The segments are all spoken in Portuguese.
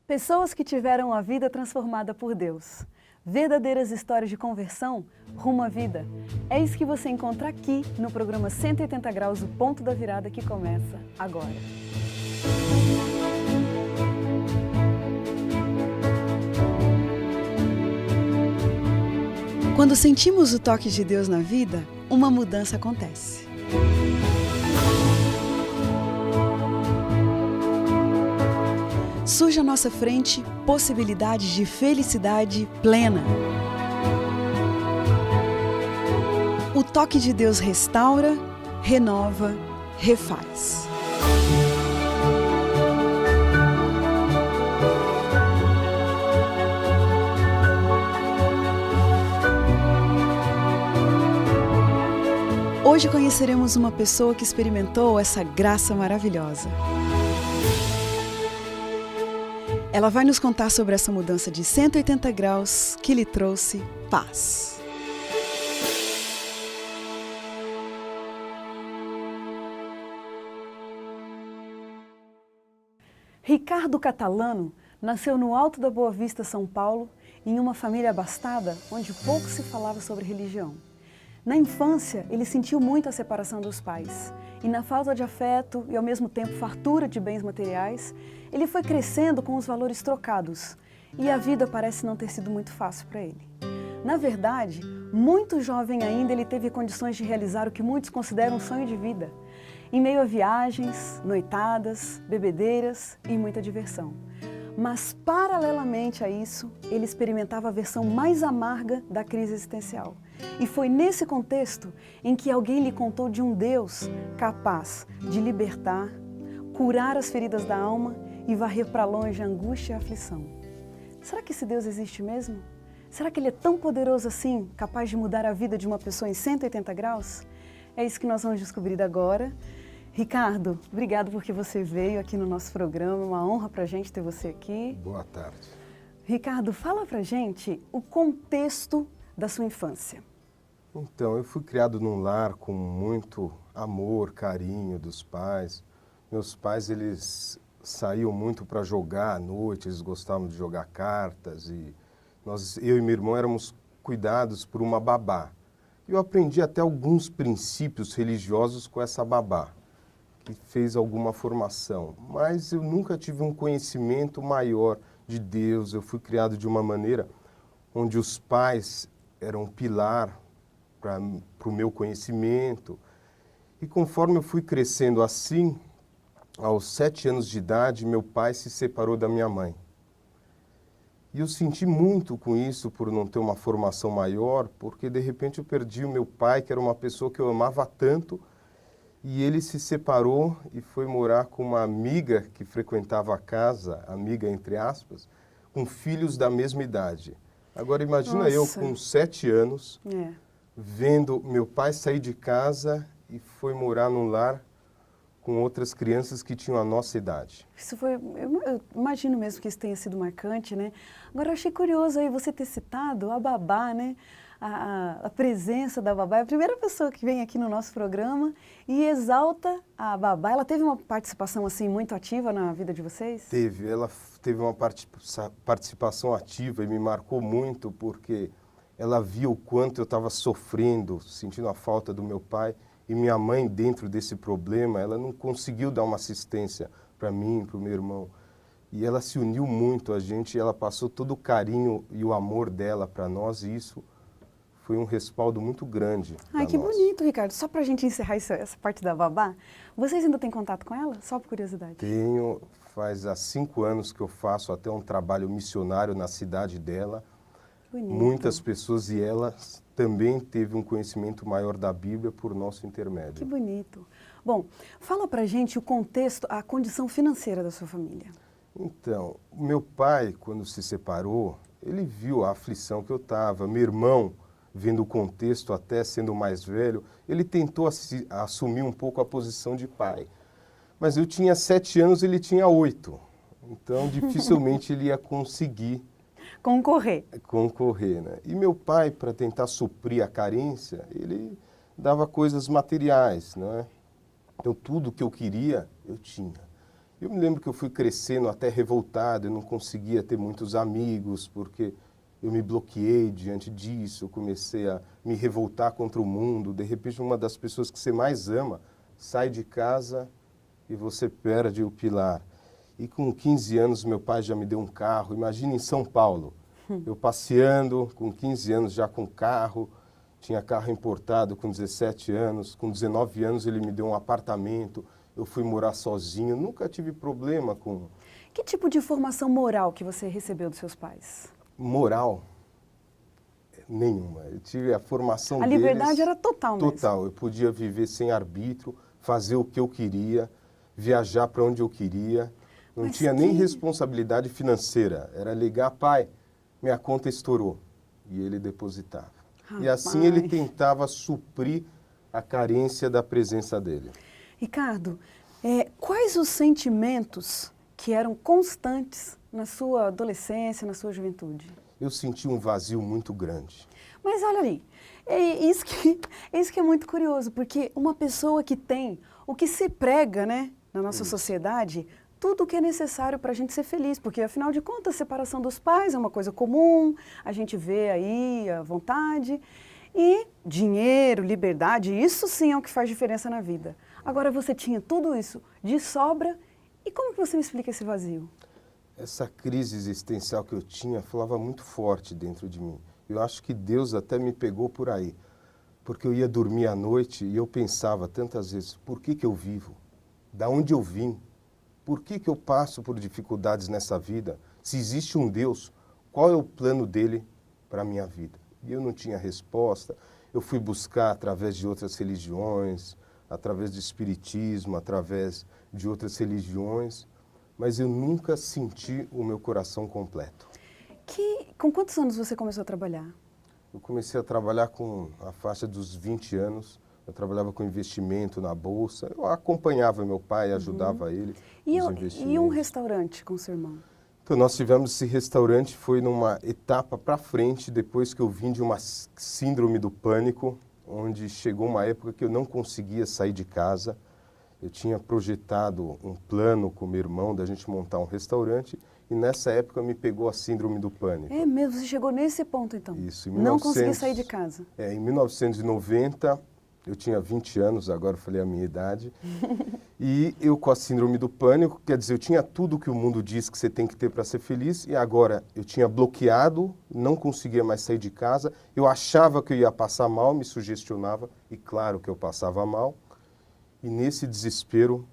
Pessoas que tiveram a vida transformada por Deus. Verdadeiras histórias de conversão rumo à vida. É isso que você encontra aqui no programa 180 Graus, o ponto da virada, que começa agora. Quando sentimos o toque de Deus na vida, uma mudança acontece. Surge à nossa frente possibilidades de felicidade plena. O toque de Deus restaura, renova, refaz. Hoje conheceremos uma pessoa que experimentou essa graça maravilhosa. Ela vai nos contar sobre essa mudança de 180 graus que lhe trouxe paz. Ricardo Catalano nasceu no Alto da Boa Vista, São Paulo, em uma família abastada onde pouco se falava sobre religião. Na infância, ele sentiu muito a separação dos pais. E na falta de afeto e ao mesmo tempo fartura de bens materiais, ele foi crescendo com os valores trocados. E a vida parece não ter sido muito fácil para ele. Na verdade, muito jovem ainda, ele teve condições de realizar o que muitos consideram um sonho de vida. Em meio a viagens, noitadas, bebedeiras e muita diversão. Mas, paralelamente a isso, ele experimentava a versão mais amarga da crise existencial. E foi nesse contexto em que alguém lhe contou de um Deus capaz de libertar, curar as feridas da alma e varrer para longe a angústia e a aflição. Será que esse Deus existe mesmo? Será que Ele é tão poderoso assim, capaz de mudar a vida de uma pessoa em 180 graus? É isso que nós vamos descobrir agora. Ricardo, obrigado porque você veio aqui no nosso programa, uma honra para a gente ter você aqui. Boa tarde. Ricardo, fala para a gente o contexto da sua infância. Então, eu fui criado num lar com muito amor, carinho dos pais. Meus pais, eles saíam muito para jogar à noite, eles gostavam de jogar cartas e eu e meu irmão éramos cuidados por uma babá. Eu aprendi até alguns princípios religiosos com essa babá, que fez alguma formação, mas eu nunca tive um conhecimento maior de Deus. Eu fui criado de uma maneira onde os pais eram um pilar para o meu conhecimento. E conforme eu fui crescendo assim, aos 7 anos de idade, meu pai se separou da minha mãe. E eu senti muito com isso, por não ter uma formação maior, porque de repente eu perdi o meu pai, que era uma pessoa que eu amava tanto, e ele se separou e foi morar com uma amiga que frequentava a casa, amiga entre aspas, com filhos da mesma idade. Agora imagina eu com 7 anos, vendo meu pai sair de casa e foi morar num lar com outras crianças que tinham a nossa idade. Isso foi, eu imagino mesmo que isso tenha sido marcante, né? Agora eu achei curioso aí você ter citado a babá, né? A presença da babá. É a primeira pessoa que vem aqui no nosso programa e exalta a babá. Ela teve uma participação assim muito ativa na vida de vocês? Teve, ela teve uma participação ativa e me marcou muito porque ela viu o quanto eu estava sofrendo, sentindo a falta do meu pai, e minha mãe, dentro desse problema, ela não conseguiu dar uma assistência para mim, para o meu irmão. E ela se uniu muito a gente, e ela passou todo o carinho e o amor dela para nós, e isso foi um respaldo muito grande. Ai, que bonito, Ricardo. Só para a gente encerrar essa parte da babá, vocês ainda têm contato com ela? Só por curiosidade. Tenho, faz há 5 anos que eu faço até um trabalho missionário na cidade dela. Bonito. Muitas pessoas, e ela também teve um conhecimento maior da Bíblia por nosso intermédio. Que bonito. Bom, fala pra gente o contexto, a condição financeira da sua família. Então, meu pai, quando se separou, ele viu a aflição que eu estava. Meu irmão, vendo o contexto, até sendo mais velho, ele tentou assumir um pouco a posição de pai. Mas eu tinha 7 anos, ele tinha 8. Então, dificilmente ele ia conseguir concorrer, né? E meu pai, para tentar suprir a carência, ele dava coisas materiais, né? Então, tudo que eu queria, eu tinha. Eu me lembro que eu fui crescendo até revoltado, eu não conseguia ter muitos amigos, porque eu me bloqueei diante disso, eu comecei a me revoltar contra o mundo. De repente, uma das pessoas que você mais ama sai de casa e você perde o pilar. E com 15 anos, meu pai já me deu um carro. Imagina em São Paulo, eu passeando com 15 anos já com carro, tinha carro importado com 17 anos, com 19 anos ele me deu um apartamento, eu fui morar sozinho, nunca tive problema com... Que tipo de formação moral que você recebeu dos seus pais? Moral? Nenhuma. Eu tive a formação A deles... liberdade era total mesmo. Total. Eu podia viver sem arbítrio, fazer o que eu queria, viajar para onde eu queria. Não Mas tinha nem que- responsabilidade financeira. Era ligar, pai, minha conta estourou. E ele depositava. E assim ele Rapaz. tentava suprir a carência da presença dele. Ricardo, quais os sentimentos que eram constantes na sua adolescência, na sua juventude? Eu senti um vazio muito grande. Mas olha ali, é isso que é muito curioso, porque uma pessoa que tem o que se prega, né, na nossa sociedade, tudo o que é necessário para a gente ser feliz, porque afinal de contas a separação dos pais é uma coisa comum, a gente vê aí a vontade, e dinheiro, liberdade, isso sim é o que faz diferença na vida. Agora você tinha tudo isso de sobra, e como que você me explica esse vazio? Essa crise existencial que eu tinha falava muito forte dentro de mim. Eu acho que Deus até me pegou por aí, porque eu ia dormir à noite e eu pensava tantas vezes, por que que eu vivo? Da onde eu vim? Por que que eu passo por dificuldades nessa vida? Se existe um Deus, qual é o plano dele para a minha vida? E eu não tinha resposta. Eu fui buscar através de outras religiões, através do espiritismo, através de outras religiões, mas eu nunca senti o meu coração completo. Com quantos anos você começou a trabalhar? Eu comecei a trabalhar com a faixa dos 20 anos, eu trabalhava com investimento na bolsa, eu acompanhava meu pai, ajudava ele nos investimentos. E um restaurante com seu irmão? Então nós tivemos esse restaurante, foi numa etapa para frente, depois que eu vim de uma síndrome do pânico, onde chegou uma época que eu não conseguia sair de casa. Eu tinha projetado um plano com meu irmão da gente montar um restaurante e nessa época me pegou a síndrome do pânico. É mesmo, você chegou nesse ponto então? Isso, em Não conseguia sair de casa? Em 1990, eu tinha 20 anos, agora eu falei a minha idade, e eu com a síndrome do pânico, quer dizer, eu tinha tudo que o mundo diz que você tem que ter para ser feliz e agora eu tinha bloqueado, não conseguia mais sair de casa, eu achava que eu ia passar mal, me sugestionava e claro que eu passava mal. E nesse desespero,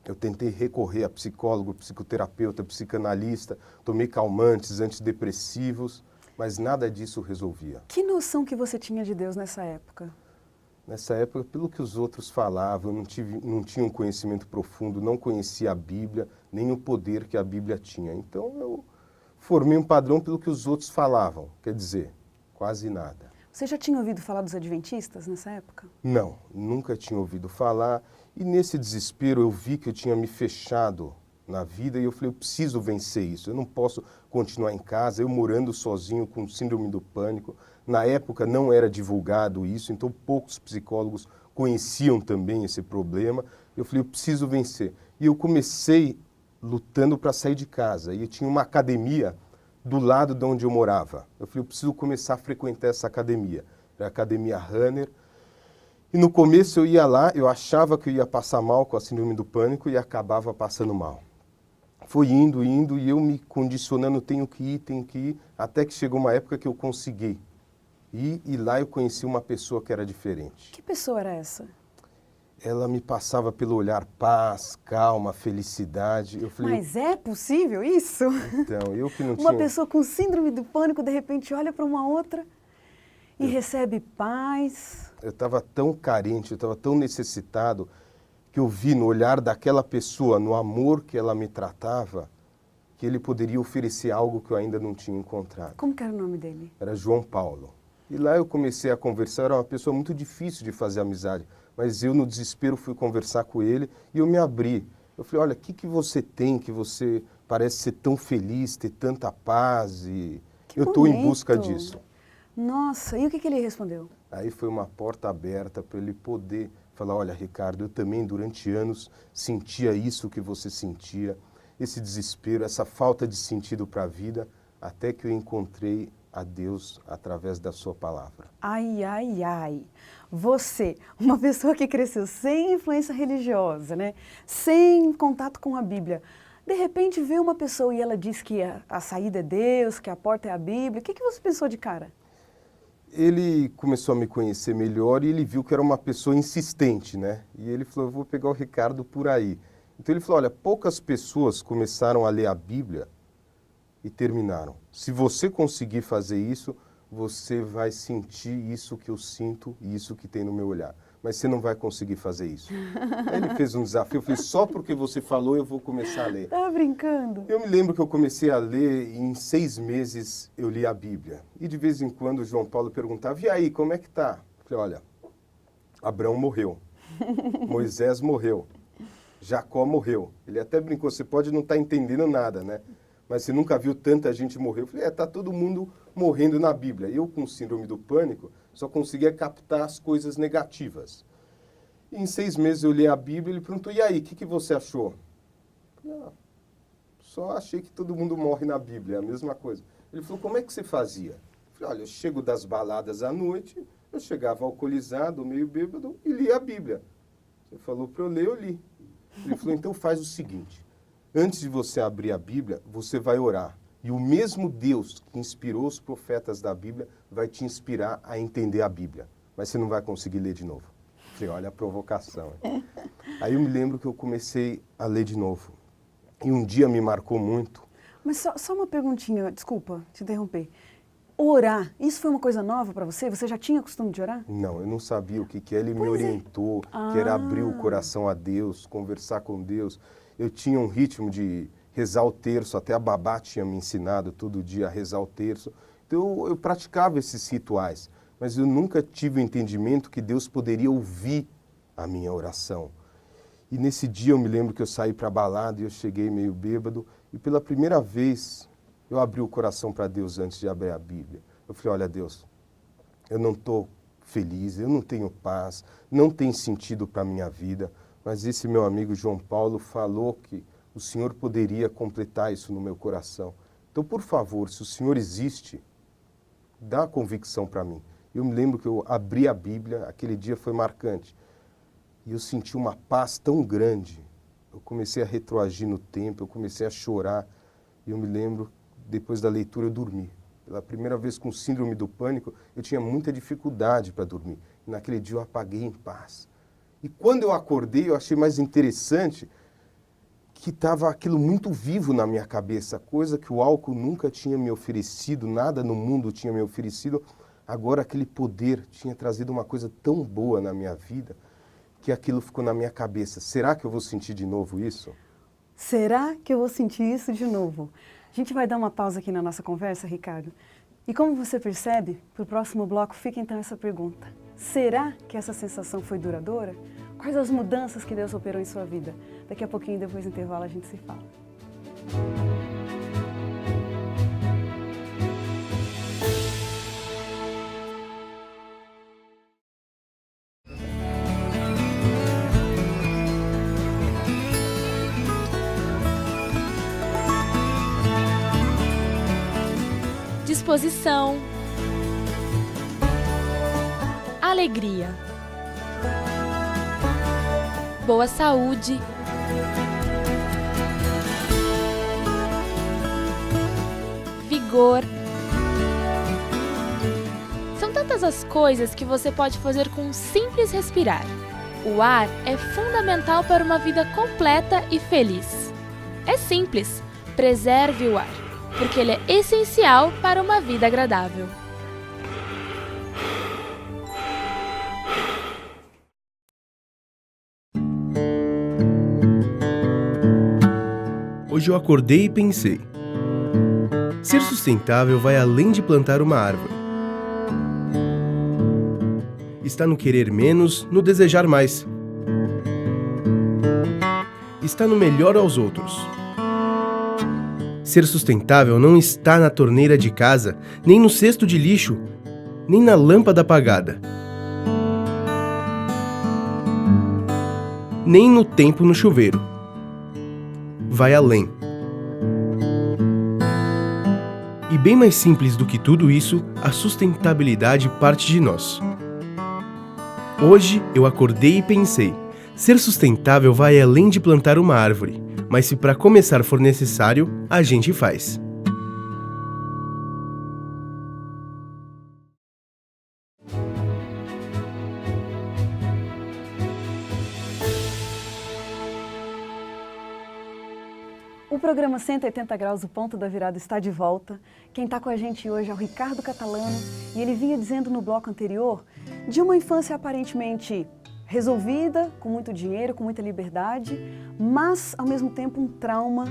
eu tentei recorrer a psicólogo, psicoterapeuta, psicanalista, tomei calmantes, antidepressivos, mas nada disso resolvia. Que noção que você tinha de Deus nessa época? Nessa época, pelo que os outros falavam, eu não tinha um conhecimento profundo, não conhecia a Bíblia, nem o poder que a Bíblia tinha. Então eu formei um padrão pelo que os outros falavam, quer dizer, quase nada. Você já tinha ouvido falar dos adventistas nessa época? Não, nunca tinha ouvido falar. E nesse desespero eu vi que eu tinha me fechado na vida e eu falei, eu preciso vencer isso. Eu não posso continuar em casa, eu morando sozinho com síndrome do pânico. Na época não era divulgado isso, então poucos psicólogos conheciam também esse problema. Eu falei, eu preciso vencer. E eu comecei lutando para sair de casa. E eu tinha uma academia do lado de onde eu morava. Eu falei, eu preciso começar a frequentar essa academia. Era a Academia Runner. E no começo eu ia lá, eu achava que eu ia passar mal com a síndrome do pânico e acabava passando mal. Foi indo e eu me condicionando, tenho que ir, até que chegou uma época que eu consegui. E lá eu conheci uma pessoa que era diferente. Que pessoa era essa? Ela me passava pelo olhar paz, calma, felicidade. Eu falei, Mas é possível isso? então, eu que não Uma tinha... pessoa com síndrome do pânico, de repente, olha para uma outra e recebe paz. Eu estava tão carente, eu estava tão necessitado, que eu vi no olhar daquela pessoa, no amor que ela me tratava, que ele poderia oferecer algo que eu ainda não tinha encontrado. Como que era o nome dele? Era João Paulo. E lá eu comecei a conversar, era uma pessoa muito difícil de fazer amizade, mas eu no desespero fui conversar com ele e eu me abri. Eu falei, olha, o que você tem que você parece ser tão feliz, ter tanta paz e Que eu estou em bonito. busca disso. Nossa, e o que ele respondeu? Aí foi uma porta aberta para ele poder falar, olha, Ricardo, eu também durante anos sentia isso que você sentia, esse desespero, essa falta de sentido para a vida, até que eu encontrei a Deus através da sua palavra. Ai, ai, ai. Você, uma pessoa que cresceu sem influência religiosa, né? Sem contato com a Bíblia, de repente vê uma pessoa e ela diz que a saída é Deus, que a porta é a Bíblia. O que você pensou de cara? Ele começou a me conhecer melhor e ele viu que era uma pessoa insistente, né? E ele falou, eu vou pegar o Ricardo por aí. Então ele falou, olha, poucas pessoas começaram a ler a Bíblia e terminaram. Se você conseguir fazer isso, você vai sentir isso que eu sinto e isso que tem no meu olhar. Mas você não vai conseguir fazer isso. Aí ele fez um desafio, eu falei, só porque você falou eu vou começar a ler. Tá brincando? Eu me lembro que eu comecei a ler e em 6 meses eu li a Bíblia. E de vez em quando o João Paulo perguntava, e aí, como é que tá? Eu falei, olha, Abraão morreu, Moisés morreu, Jacó morreu. Ele até brincou, você pode não estar entendendo nada, né? Mas você nunca viu tanta gente morrer. Eu falei, tá todo mundo morrendo na Bíblia. Eu, com síndrome do pânico, só conseguia captar as coisas negativas. E em 6 meses eu li a Bíblia e ele perguntou, e aí, o que você achou? Eu falei, só achei que todo mundo morre na Bíblia, é a mesma coisa. Ele falou, como é que você fazia? Eu falei, olha, eu chego das baladas à noite, eu chegava alcoolizado, meio bêbado, e lia a Bíblia. Você falou para eu ler, eu li. Ele falou, então faz o seguinte, antes de você abrir a Bíblia, você vai orar. E o mesmo Deus que inspirou os profetas da Bíblia vai te inspirar a entender a Bíblia. Mas você não vai conseguir ler de novo. Eu falei, olha a provocação. Aí eu me lembro que eu comecei a ler de novo. E um dia me marcou muito. Mas só uma perguntinha, desculpa te interromper. Orar, isso foi uma coisa nova para você? Você já tinha costume de orar? Não, eu não sabia o que é. Ele me orientou, que era abrir o coração a Deus, conversar com Deus. Eu tinha um ritmo de rezar o terço, até a babá tinha me ensinado todo dia a rezar o terço. Então eu praticava esses rituais, mas eu nunca tive o entendimento que Deus poderia ouvir a minha oração. E nesse dia eu me lembro que eu saí para a balada e eu cheguei meio bêbado e pela primeira vez eu abri o coração para Deus antes de abrir a Bíblia. Eu falei, olha Deus, eu não estou feliz, eu não tenho paz, não tem sentido para a minha vida, mas esse meu amigo João Paulo falou que o Senhor poderia completar isso no meu coração. Então, por favor, se o Senhor existe, dá a convicção para mim. Eu me lembro que eu abri a Bíblia, aquele dia foi marcante. E eu senti uma paz tão grande. Eu comecei a retroagir no tempo, eu comecei a chorar. E eu me lembro, depois da leitura, eu dormi. Pela primeira vez com síndrome do pânico, eu tinha muita dificuldade para dormir. E naquele dia eu apaguei em paz. E quando eu acordei, eu achei mais interessante que estava aquilo muito vivo na minha cabeça, coisa que o álcool nunca tinha me oferecido, nada no mundo tinha me oferecido. Agora aquele poder tinha trazido uma coisa tão boa na minha vida, que aquilo ficou na minha cabeça. Será que eu vou sentir de novo isso? Será que eu vou sentir isso de novo? A gente vai dar uma pausa aqui na nossa conversa, Ricardo. E como você percebe, para o próximo bloco fica então essa pergunta. Será que essa sensação foi duradoura? Quais as mudanças que Deus operou em sua vida? Daqui a pouquinho, depois do intervalo, a gente se fala. Disposição, alegria, boa saúde, vigor. São tantas as coisas que você pode fazer com um simples respirar. O ar é fundamental para uma vida completa e feliz. É simples, preserve o ar, porque ele é essencial para uma vida agradável. Hoje eu acordei e pensei: ser sustentável vai além de plantar uma árvore. Está no querer menos, no desejar mais. Está no melhor aos outros. Ser sustentável não está na torneira de casa, nem no cesto de lixo, nem na lâmpada apagada. nem no tempo no chuveiro. Vai além. E bem mais simples do que tudo isso, a sustentabilidade parte de nós. Hoje eu acordei e pensei, ser sustentável vai além de plantar uma árvore, mas se para começar for necessário, a gente faz. O programa 180 Graus, o Ponto da Virada, está de volta. Quem está com a gente hoje é o Ricardo Catalano e ele vinha dizendo no bloco anterior de uma infância aparentemente resolvida, com muito dinheiro, com muita liberdade, mas ao mesmo tempo um trauma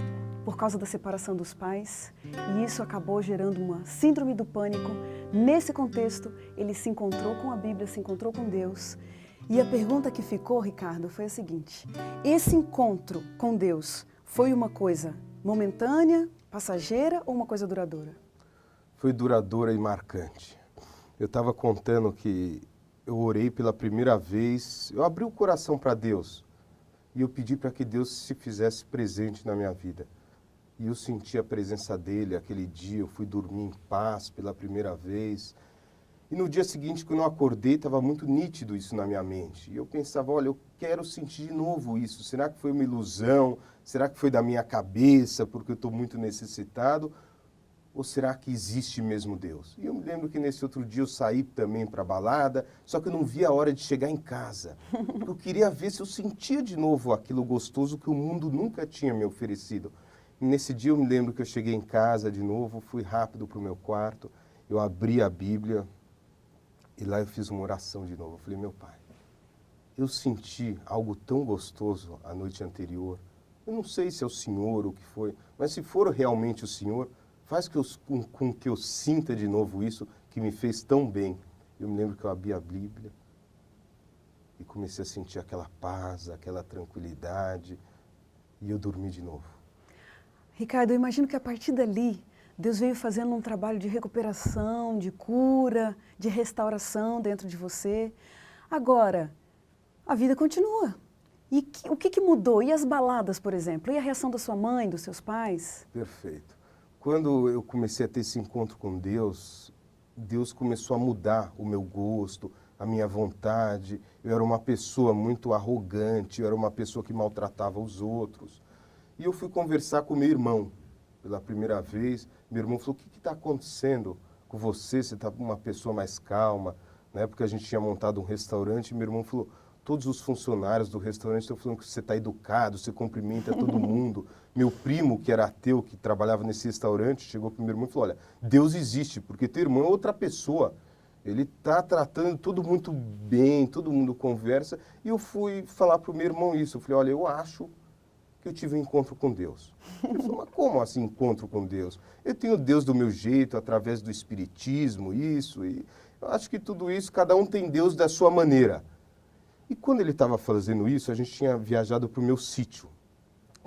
por causa da separação dos pais, e isso acabou gerando uma síndrome do pânico. Nesse contexto, ele se encontrou com a Bíblia, se encontrou com Deus. E a pergunta que ficou, Ricardo, foi a seguinte: esse encontro com Deus foi uma coisa momentânea, passageira ou uma coisa duradoura? Foi duradoura e marcante. Eu estava contando que eu orei pela primeira vez, eu abri o coração para Deus e eu pedi para que Deus se fizesse presente na minha vida. E eu senti a presença dele aquele dia, eu fui dormir em paz pela primeira vez. E no dia seguinte, quando eu acordei, estava muito nítido isso na minha mente. E eu pensava, olha, eu quero sentir de novo isso. Será que foi uma ilusão? Será que foi da minha cabeça, porque eu estou muito necessitado? Ou será que existe mesmo Deus? E eu me lembro que nesse outro dia eu saí também para a balada, só que eu não via a hora de chegar em casa. Eu queria ver se eu sentia de novo aquilo gostoso que o mundo nunca tinha me oferecido. E nesse dia eu me lembro que eu cheguei em casa de novo, fui rápido para o meu quarto, eu abri a Bíblia e lá eu fiz uma oração de novo. Eu falei, meu Pai, eu senti algo tão gostoso a noite anterior. Eu não sei se é o Senhor ou o que foi, mas se for realmente o Senhor, faz com que eu sinta de novo isso que me fez tão bem. Eu me lembro que eu abri a Bíblia e comecei a sentir aquela paz, aquela tranquilidade, e eu dormi de novo. Ricardo, eu imagino que a partir dali, Deus veio fazendo um trabalho de recuperação, de cura, de restauração dentro de você. Agora, a vida continua. E o que mudou? E as baladas, por exemplo? E a reação da sua mãe, dos seus pais? Perfeito. Quando eu comecei a ter esse encontro com Deus, Deus começou a mudar o meu gosto, a minha vontade. Eu era uma pessoa muito arrogante, eu era uma pessoa que maltratava os outros. E eu fui conversar com meu irmão pela primeira vez. Meu irmão falou, o que está acontecendo com você? Você está uma pessoa mais calma. Na época a gente tinha montado um restaurante e meu irmão falou, todos os funcionários do restaurante estão falando que você está educado, você cumprimenta todo mundo. Meu primo, que era ateu, que trabalhava nesse restaurante, chegou para o meu irmão e falou, olha, Deus existe, porque teu irmão é outra pessoa. Ele está tratando tudo muito bem, todo mundo conversa. E eu fui falar para o meu irmão isso. Eu falei, olha, eu acho que eu tive um encontro com Deus. Ele falou, mas como assim encontro com Deus? Eu tenho Deus do meu jeito, através do espiritismo, isso. E eu acho que tudo isso, cada um tem Deus da sua maneira. E quando ele estava fazendo isso, a gente tinha viajado para o meu sítio.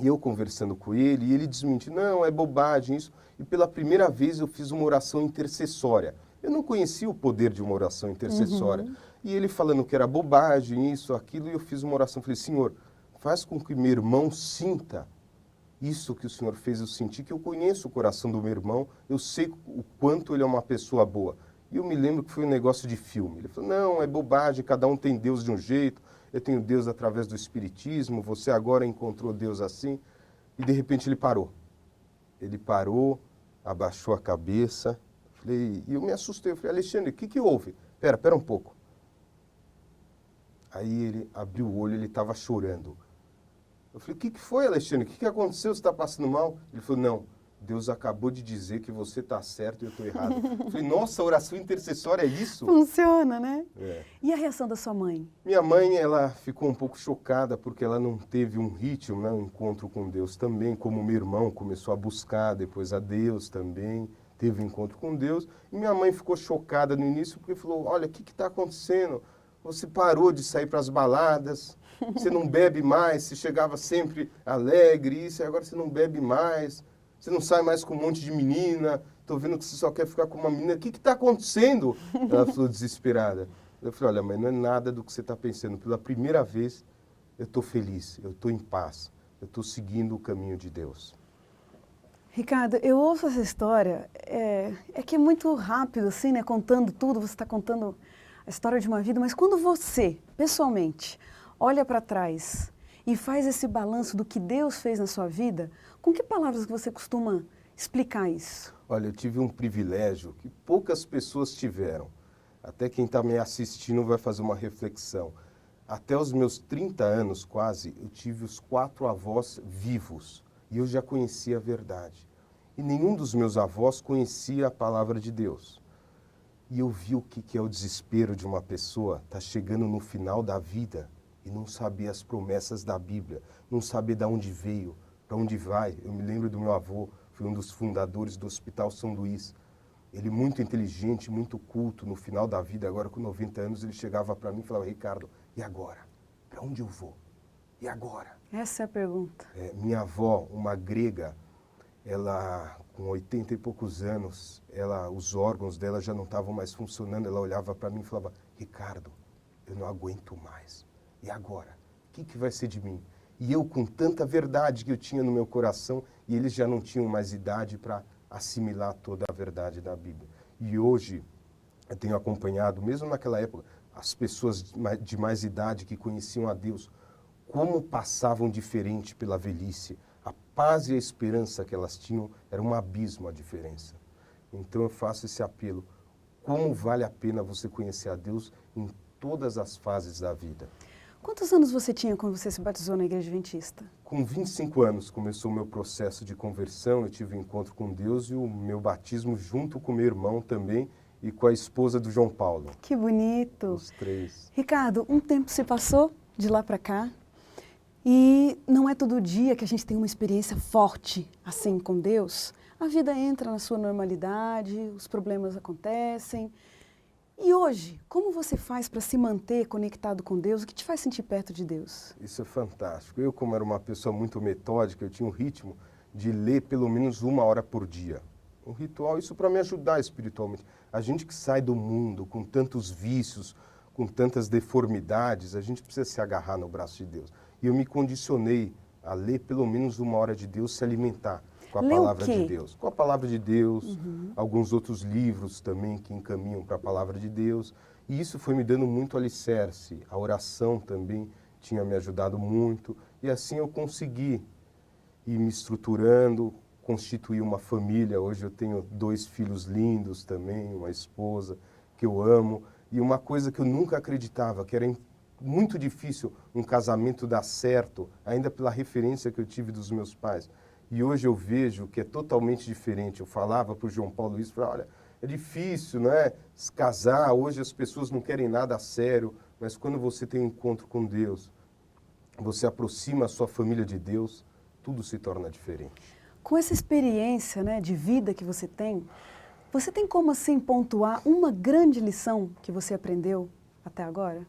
E eu conversando com ele, e ele desmentiu, não, é bobagem isso. E pela primeira vez eu fiz uma oração intercessória. Eu não conhecia o poder de uma oração intercessória. E ele falando que era bobagem, isso, aquilo, e eu fiz uma oração. Falei, Senhor, faz com que meu irmão sinta isso que o Senhor fez eu sentir, que eu conheço o coração do meu irmão, eu sei o quanto ele é uma pessoa boa. E eu me lembro que foi um negócio de filme. Ele falou, não, é bobagem, cada um tem Deus de um jeito, eu tenho Deus através do espiritismo, você agora encontrou Deus assim. E de repente ele parou. Ele parou, abaixou a cabeça, e eu me assustei. Eu falei, Alexandre, o que houve? Pera um pouco. Aí ele abriu o olho, ele estava chorando. Eu falei, o que foi, Alexandre? O que aconteceu? Você está passando mal? Ele falou, não, Deus acabou de dizer que você está certo e eu estou errado. Eu falei, nossa, oração intercessória é isso? Funciona, né? É. E a reação da sua mãe? Minha mãe, ela ficou um pouco chocada porque ela não teve um ritmo, né, um encontro com Deus também, como meu irmão começou a buscar depois a Deus também, teve um encontro com Deus. E minha mãe ficou chocada no início porque falou, olha, o que está acontecendo? Você parou de sair para as baladas, você não bebe mais, você chegava sempre alegre, isso, e agora você não bebe mais, você não sai mais com um monte de menina, estou vendo que você só quer ficar com uma menina, o que está acontecendo? Ela falou desesperada. Eu falei, olha, mãe, não é nada do que você está pensando. Pela primeira vez, eu estou feliz, eu estou em paz, eu estou seguindo o caminho de Deus. Ricardo, eu ouço essa história, que é muito rápido, assim, né? Contando tudo, você está contando a história de uma vida, mas quando você, pessoalmente, olha para trás e faz esse balanço do que Deus fez na sua vida, com que palavras que você costuma explicar isso? Olha, eu tive um privilégio que poucas pessoas tiveram. Até quem está me assistindo vai fazer uma reflexão. Até os meus 30 anos, quase, eu tive os 4 avós vivos. E eu já conhecia a verdade. E nenhum dos meus avós conhecia a palavra de Deus. E eu vi o que é o desespero de uma pessoa estar chegando no final da vida e não saber as promessas da Bíblia, não saber de onde veio, para onde vai. Eu me lembro do meu avô, foi um dos fundadores do Hospital São Luís. Ele muito inteligente, muito culto, no final da vida, agora com 90 anos, ele chegava para mim e falava, Ricardo, e agora? Para onde eu vou? E agora? Essa é a pergunta. Minha avó, uma grega, ela com 80 e poucos anos, os órgãos dela já não estavam mais funcionando, ela olhava para mim e falava, Ricardo, eu não aguento mais. E agora? O que vai ser de mim? E eu com tanta verdade que eu tinha no meu coração, e eles já não tinham mais idade para assimilar toda a verdade da Bíblia. E hoje, eu tenho acompanhado, mesmo naquela época, as pessoas de mais idade que conheciam a Deus, como passavam diferente pela velhice. A paz e a esperança que elas tinham era um abismo a diferença. Então eu faço esse apelo. Como vale a pena você conhecer a Deus em todas as fases da vida? Quantos anos você tinha quando você se batizou na Igreja Adventista? Com 25 anos começou o meu processo de conversão, eu tive um encontro com Deus e o meu batismo junto com meu irmão também e com a esposa do João Paulo. Que bonito! Os 3. Ricardo, um tempo se passou de lá para cá e não é todo dia que a gente tem uma experiência forte assim com Deus. A vida entra na sua normalidade, os problemas acontecem. E hoje, como você faz para se manter conectado com Deus? O que te faz sentir perto de Deus? Isso é fantástico. Eu, como era uma pessoa muito metódica, eu tinha um ritmo de ler pelo menos 1 hora por dia. Um ritual, isso para me ajudar espiritualmente. A gente que sai do mundo com tantos vícios, com tantas deformidades, a gente precisa se agarrar no braço de Deus. E eu me condicionei a ler pelo menos 1 hora de Deus, se alimentar com a palavra de Deus. Com a palavra de Deus, alguns outros livros também que encaminham para a palavra de Deus. E isso foi me dando muito alicerce. A oração também tinha me ajudado muito. E assim eu consegui ir me estruturando, constituir uma família. Hoje eu tenho 2 filhos lindos também, uma esposa que eu amo. E uma coisa que eu nunca acreditava, que era muito difícil um casamento dar certo, ainda pela referência que eu tive dos meus pais. E hoje eu vejo que é totalmente diferente. Eu falava para o João Paulo isso, falava, olha, é difícil, não é? Se casar, hoje as pessoas não querem nada a sério, mas quando você tem um encontro com Deus, você aproxima a sua família de Deus, tudo se torna diferente. Com essa experiência, né, de vida que você tem como assim pontuar uma grande lição que você aprendeu até agora?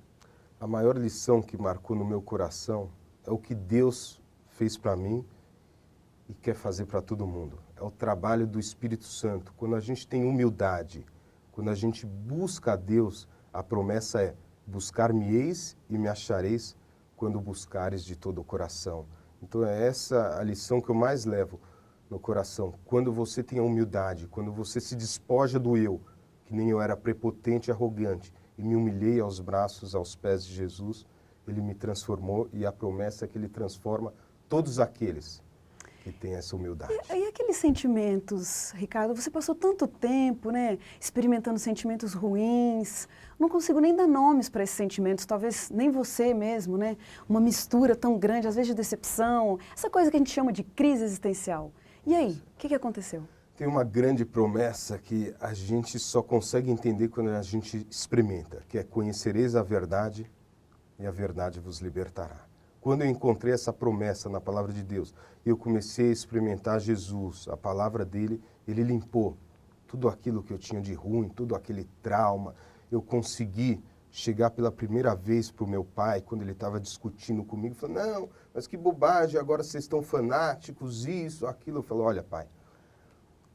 A maior lição que marcou no meu coração é o que Deus fez para mim e quer fazer para todo mundo. É o trabalho do Espírito Santo. Quando a gente tem humildade, quando a gente busca a Deus, a promessa é: buscar-me-eis e me achareis quando buscares de todo o coração. Então é essa a lição que eu mais levo no coração. Quando você tem a humildade, quando você se despoja do eu, que nem eu era prepotente e arrogante, e me humilhei aos braços, aos pés de Jesus, Ele me transformou, e a promessa é que Ele transforma todos aqueles que têm essa humildade. E aqueles sentimentos, Ricardo, você passou tanto tempo, né, experimentando sentimentos ruins, não consigo nem dar nomes para esses sentimentos, talvez nem você mesmo, né, uma mistura tão grande, às vezes de decepção, essa coisa que a gente chama de crise existencial. E aí, o que aconteceu? Tem uma grande promessa que a gente só consegue entender quando a gente experimenta, que é: conhecereis a verdade e a verdade vos libertará. Quando eu encontrei essa promessa na palavra de Deus, eu comecei a experimentar Jesus, a palavra dele, ele limpou tudo aquilo que eu tinha de ruim, todo aquele trauma. Eu consegui chegar pela primeira vez para o meu pai, quando ele estava discutindo comigo, falando: não, mas que bobagem, agora vocês estão fanáticos, isso, aquilo. Eu falei: olha, pai,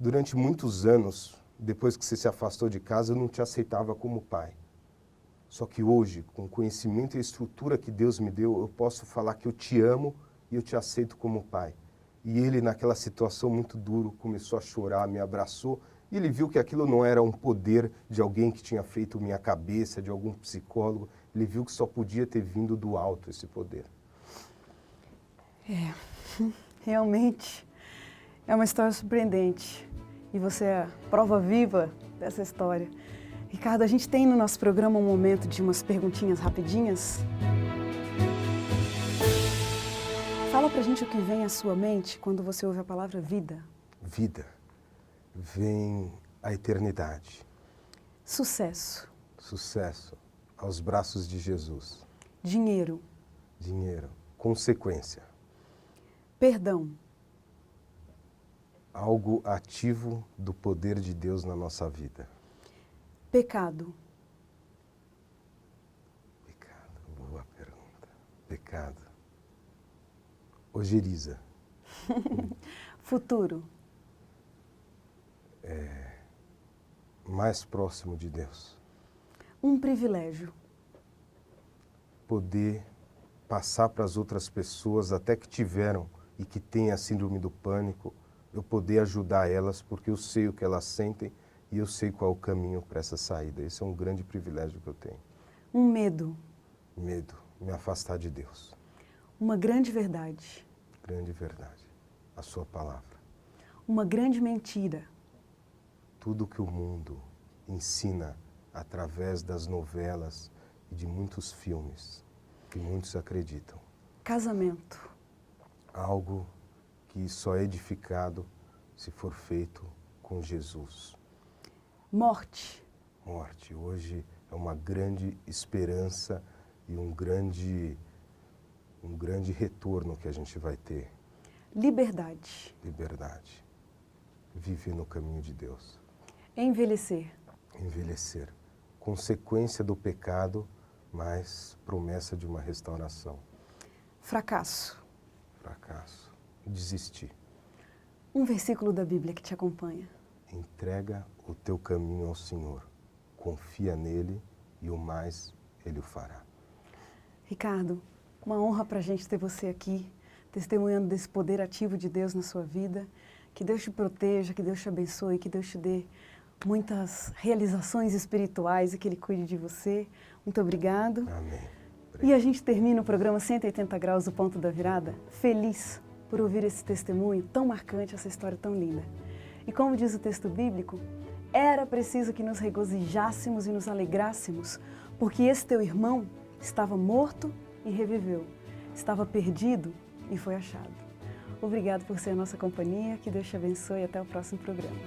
durante muitos anos, depois que você se afastou de casa, eu não te aceitava como pai. Só que hoje, com o conhecimento e a estrutura que Deus me deu, eu posso falar que eu te amo e eu te aceito como pai. E ele, naquela situação muito dura, começou a chorar, me abraçou, e ele viu que aquilo não era um poder de alguém que tinha feito minha cabeça, de algum psicólogo. Ele viu que só podia ter vindo do alto esse poder. Realmente é uma história surpreendente. E você é a prova viva dessa história. Ricardo, a gente tem no nosso programa um momento de umas perguntinhas rapidinhas. Fala pra gente o que vem à sua mente quando você ouve a palavra vida. Vida. Vem a eternidade. Sucesso. Sucesso. Aos braços de Jesus. Dinheiro. Dinheiro. Consequência. Perdão. Algo ativo do poder de Deus na nossa vida. Pecado. Pecado. Boa pergunta. Pecado. Ojeriza. Futuro. Mais próximo de Deus. Um privilégio. Poder passar para as outras pessoas, até que tiveram e que têm a síndrome do pânico, eu poder ajudar elas, porque eu sei o que elas sentem e eu sei qual é o caminho para essa saída. Esse é um grande privilégio que eu tenho. Um medo. Medo, me afastar de Deus. Uma grande verdade. Grande verdade, a sua palavra. Uma grande mentira. Tudo que o mundo ensina através das novelas e de muitos filmes, que muitos acreditam. Casamento. Algo que só é edificado se for feito com Jesus. Morte. Morte, hoje é uma grande esperança e um grande retorno que a gente vai ter. Liberdade. Liberdade. Viver no caminho de Deus. Envelhecer. Envelhecer. Consequência do pecado, mas promessa de uma restauração. Fracasso. Fracasso. Desistir. Um versículo da Bíblia que te acompanha. Entrega o teu caminho ao Senhor. Confia nele e o mais ele o fará. Ricardo, uma honra para a gente ter você aqui, testemunhando desse poder ativo de Deus na sua vida. Que Deus te proteja, que Deus te abençoe, que Deus te dê muitas realizações espirituais e que Ele cuide de você. Muito obrigado. Amém. E a gente termina o programa 180 Graus do Ponto da Virada feliz por ouvir esse testemunho tão marcante, essa história tão linda. E como diz o texto bíblico, era preciso que nos regozijássemos e nos alegrássemos, porque esse teu irmão estava morto e reviveu, estava perdido e foi achado. Obrigado por ser a nossa companhia, que Deus te abençoe e até o próximo programa.